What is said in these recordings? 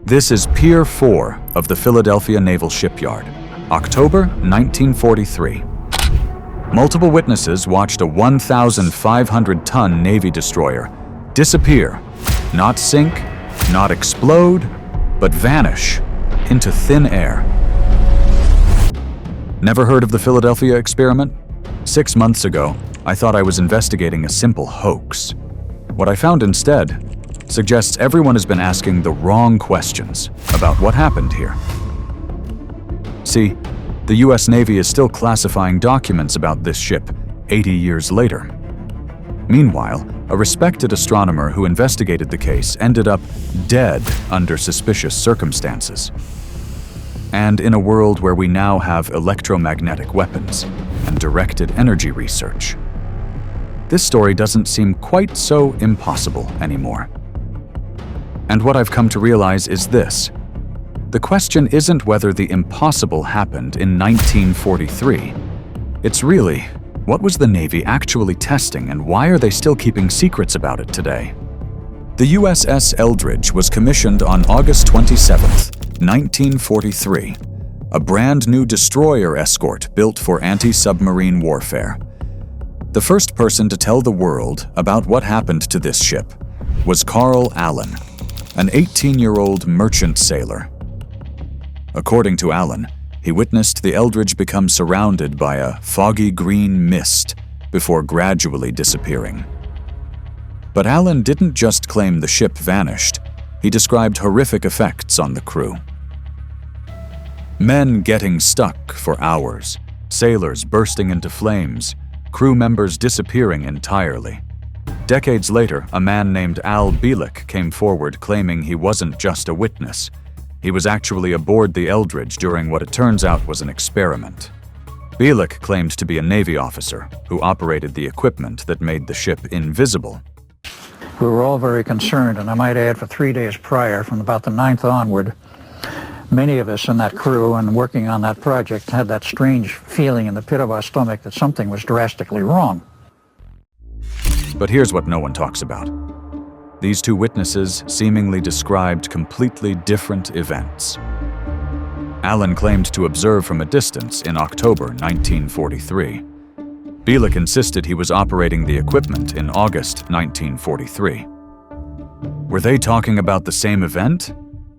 This is Pier 4 of the Philadelphia Naval Shipyard, October 1943. Multiple witnesses watched a 1,500-ton Navy destroyer disappear, not sink, not explode, but vanish into thin air. Never heard of the Philadelphia experiment? 6 months ago, I thought I was investigating a simple hoax. What I found instead suggests everyone has been asking the wrong questions about what happened here. See, the US Navy is still classifying documents about this ship 80 years later. Meanwhile, a respected astronomer who investigated the case ended up dead under suspicious circumstances. And in a world where we now have electromagnetic weapons and directed energy research, this story doesn't seem quite so impossible anymore. And what I've come to realize is this: the question isn't whether the impossible happened in 1943. It's really, what was the Navy actually testing and why are they still keeping secrets about it today? The USS Eldridge was commissioned on August 27, 1943, a brand new destroyer escort built for anti-submarine warfare. The first person to tell the world about what happened to this ship was Carl Allen, an 18-year-old merchant sailor. According to Allen, he witnessed the Eldridge become surrounded by a foggy green mist before gradually disappearing. But Allen didn't just claim the ship vanished, he described horrific effects on the crew. Men getting stuck for hours, sailors bursting into flames, crew members disappearing entirely. Decades later, a man named Bielek came forward claiming he wasn't just a witness. He was actually aboard the Eldridge during what it turns out was an experiment. Bielek claimed to be a Navy officer who operated the equipment that made the ship invisible. We were all very concerned, and I might add for 3 days prior, from about the 9th onward, many of us in that crew and working on that project had that strange feeling in the pit of our stomach that something was drastically wrong. But here's what no one talks about. These two witnesses seemingly described completely different events. Allen claimed to observe from a distance in October 1943. Bielek insisted he was operating the equipment in August 1943. Were they talking about the same event?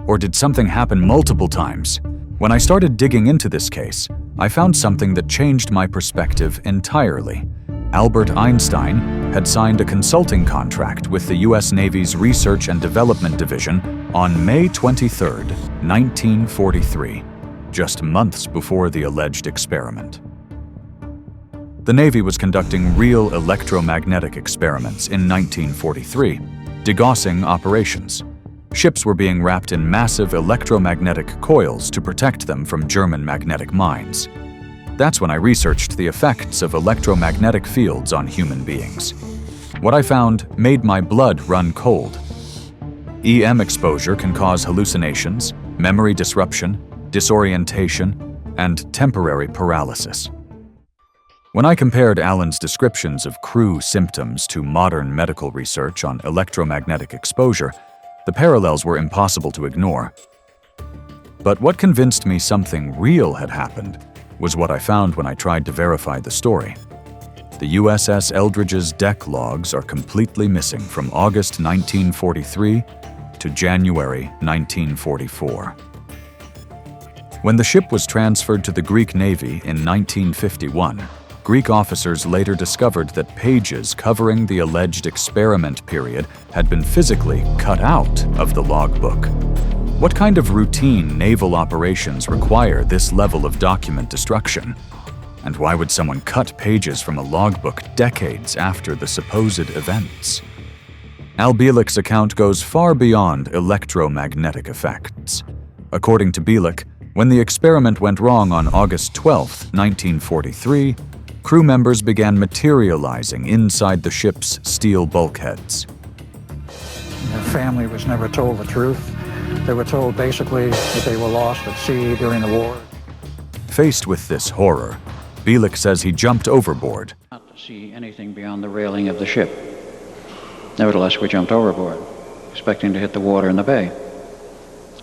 Or did something happen multiple times? When I started digging into this case, I found something that changed my perspective entirely. Albert Einstein had signed a consulting contract with the US Navy's Research and Development Division on May 23, 1943, just months before the alleged experiment. The Navy was conducting real electromagnetic experiments in 1943, degaussing operations. Ships were being wrapped in massive electromagnetic coils to protect them from German magnetic mines. That's when I researched the effects of electromagnetic fields on human beings. What I found made my blood run cold. EM exposure can cause hallucinations, memory disruption, disorientation, and temporary paralysis. When I compared Allen's descriptions of crew symptoms to modern medical research on electromagnetic exposure, the parallels were impossible to ignore. But what convinced me something real had happened was what I found when I tried to verify the story. The USS Eldridge's deck logs are completely missing from August 1943 to January 1944. When the ship was transferred to the Greek Navy in 1951, Greek officers later discovered that pages covering the alleged experiment period had been physically cut out of the logbook. What kind of routine naval operations require this level of document destruction? And why would someone cut pages from a logbook decades after the supposed events? Bielek's account goes far beyond electromagnetic effects. According to Bielek, when the experiment went wrong on August 12, 1943, crew members began materializing inside the ship's steel bulkheads. Their family was never told the truth. They were told basically that they were lost at sea during the war. Faced with this horror, Bielek says he jumped overboard. Not to see anything beyond the railing of the ship. Nevertheless, we jumped overboard, expecting to hit the water in the bay.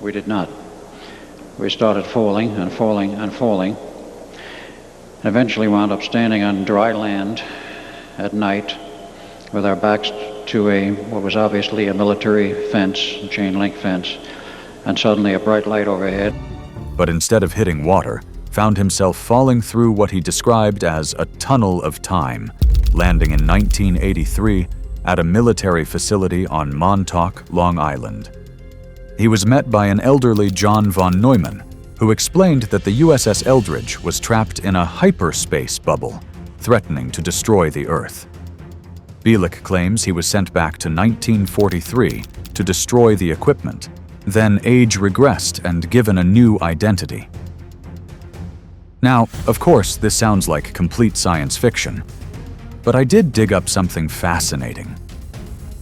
We did not. We started falling and falling and falling, and eventually wound up standing on dry land at night with our backs to what was obviously a military fence, a chain link fence, and suddenly a bright light overhead. But instead of hitting water, found himself falling through what he described as a tunnel of time, landing in 1983 at a military facility on Montauk, Long Island. He was met by an elderly John von Neumann, who explained that the USS Eldridge was trapped in a hyperspace bubble, threatening to destroy the Earth. Bielek claims he was sent back to 1943 to destroy the equipment, then age regressed and given a new identity. Now, of course, this sounds like complete science fiction, but I did dig up something fascinating.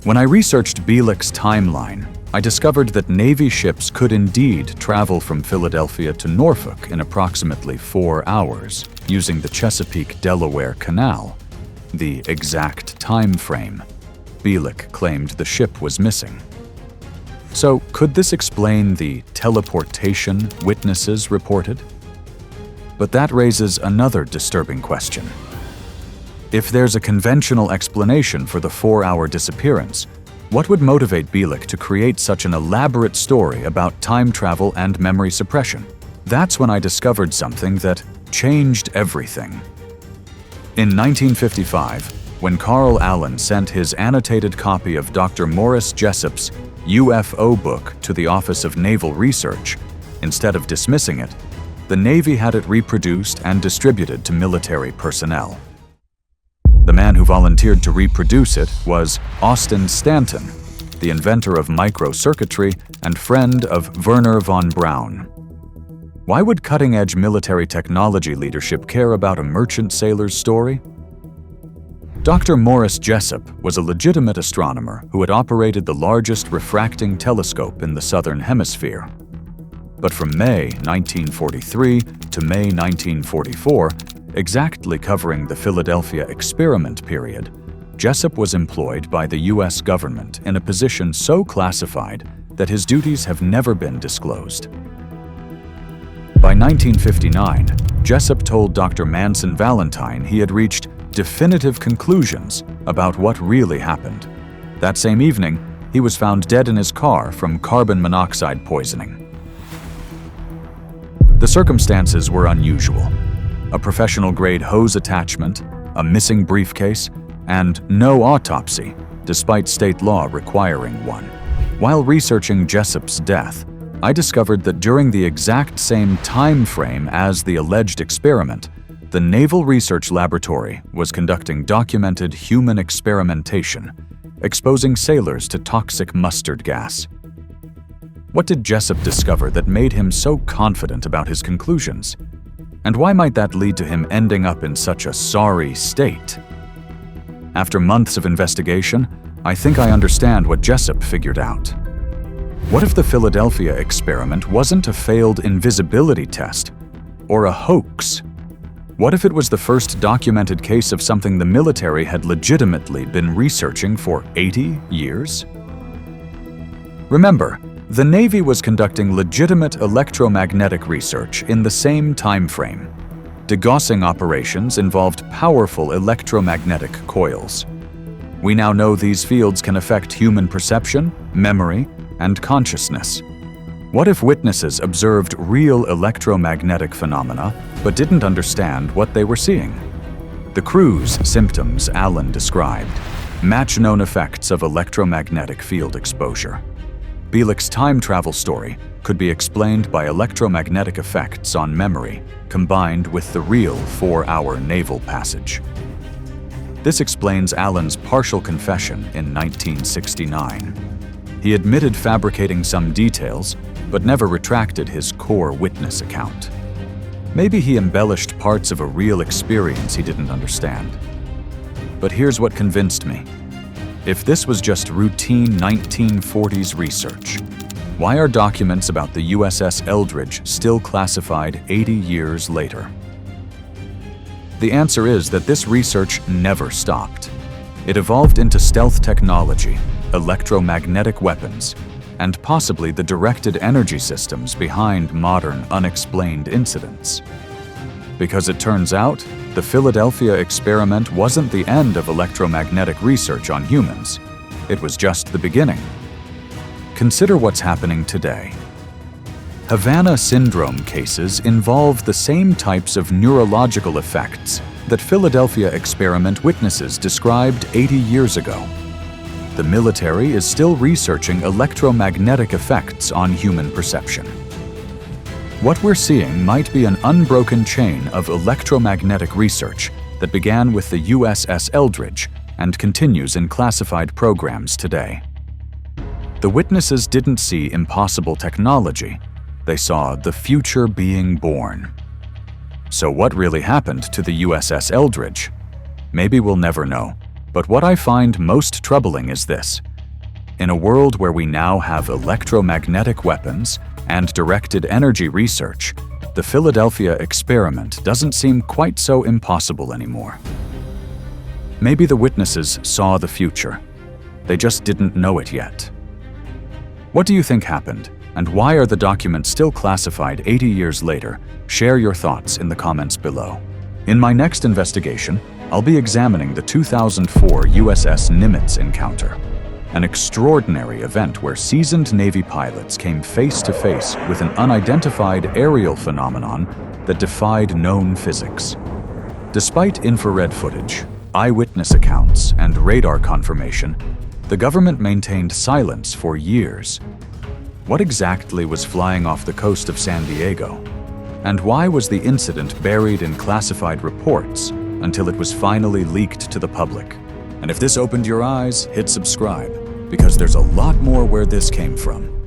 When I researched Bielek's timeline, I discovered that Navy ships could indeed travel from Philadelphia to Norfolk in approximately 4 hours, using the Chesapeake-Delaware Canal, the exact time frame Bielek claimed the ship was missing. So, could this explain the teleportation witnesses reported? But that raises another disturbing question. If there's a conventional explanation for the 4-hour disappearance, what would motivate Bielek to create such an elaborate story about time travel and memory suppression? That's when I discovered something that changed everything. In 1955, when Carl Allen sent his annotated copy of Dr. Morris Jessup's UFO book to the Office of Naval Research, instead of dismissing it, the Navy had it reproduced and distributed to military personnel. The man who volunteered to reproduce it was Austin Stanton, the inventor of microcircuitry and friend of Wernher von Braun. Why would cutting-edge military technology leadership care about a merchant sailor's story? Dr. Morris Jessup was a legitimate astronomer who had operated the largest refracting telescope in the Southern Hemisphere. But from May 1943 to May 1944, exactly covering the Philadelphia experiment period, Jessup was employed by the U.S. government in a position so classified that his duties have never been disclosed. By 1959, Jessup told Dr. Manson Valentine he had reached definitive conclusions about what really happened. That same evening, he was found dead in his car from carbon monoxide poisoning. The circumstances were unusual. A professional-grade hose attachment, a missing briefcase, and no autopsy, despite state law requiring one. While researching Jessup's death, I discovered that during the exact same time frame as the alleged experiment, the Naval Research Laboratory was conducting documented human experimentation, exposing sailors to toxic mustard gas. What did Jessup discover that made him so confident about his conclusions? And why might that lead to him ending up in such a sorry state? After months of investigation, I think I understand what Jessup figured out. What if the Philadelphia experiment wasn't a failed invisibility test, or a hoax? What if it was the first documented case of something the military had legitimately been researching for 80 years? Remember, the Navy was conducting legitimate electromagnetic research in the same time frame. Degaussing operations involved powerful electromagnetic coils. We now know these fields can affect human perception, memory, and consciousness. What if witnesses observed real electromagnetic phenomena but didn't understand what they were seeing? The crew's symptoms Allen described match known effects of electromagnetic field exposure. Bielek's time travel story could be explained by electromagnetic effects on memory combined with the real 4-hour naval passage. This explains Allen's partial confession in 1969. He admitted fabricating some details, but never retracted his core witness account. Maybe he embellished parts of a real experience he didn't understand. But here's what convinced me. If this was just routine 1940s research, why are documents about the USS Eldridge still classified 80 years later? The answer is that this research never stopped. It evolved into stealth technology, electromagnetic weapons, and possibly the directed energy systems behind modern unexplained incidents. Because it turns out, the Philadelphia experiment wasn't the end of electromagnetic research on humans. It was just the beginning. Consider what's happening today. Havana syndrome cases involve the same types of neurological effects that Philadelphia experiment witnesses described 80 years ago. The military is still researching electromagnetic effects on human perception. What we're seeing might be an unbroken chain of electromagnetic research that began with the USS Eldridge and continues in classified programs today. The witnesses didn't see impossible technology. They saw the future being born. So what really happened to the USS Eldridge? Maybe we'll never know, but what I find most troubling is this. In a world where we now have electromagnetic weapons and directed energy research, the Philadelphia experiment doesn't seem quite so impossible anymore. Maybe the witnesses saw the future. They just didn't know it yet. What do you think happened? And why are the documents still classified 80 years later? Share your thoughts in the comments below. In my next investigation, I'll be examining the 2004 USS Nimitz encounter, an extraordinary event where seasoned Navy pilots came face to face with an unidentified aerial phenomenon that defied known physics. Despite infrared footage, eyewitness accounts, and radar confirmation, the government maintained silence for years. What exactly was flying off the coast of San Diego? And why was the incident buried in classified reports until it was finally leaked to the public? And if this opened your eyes, hit subscribe, because there's a lot more where this came from.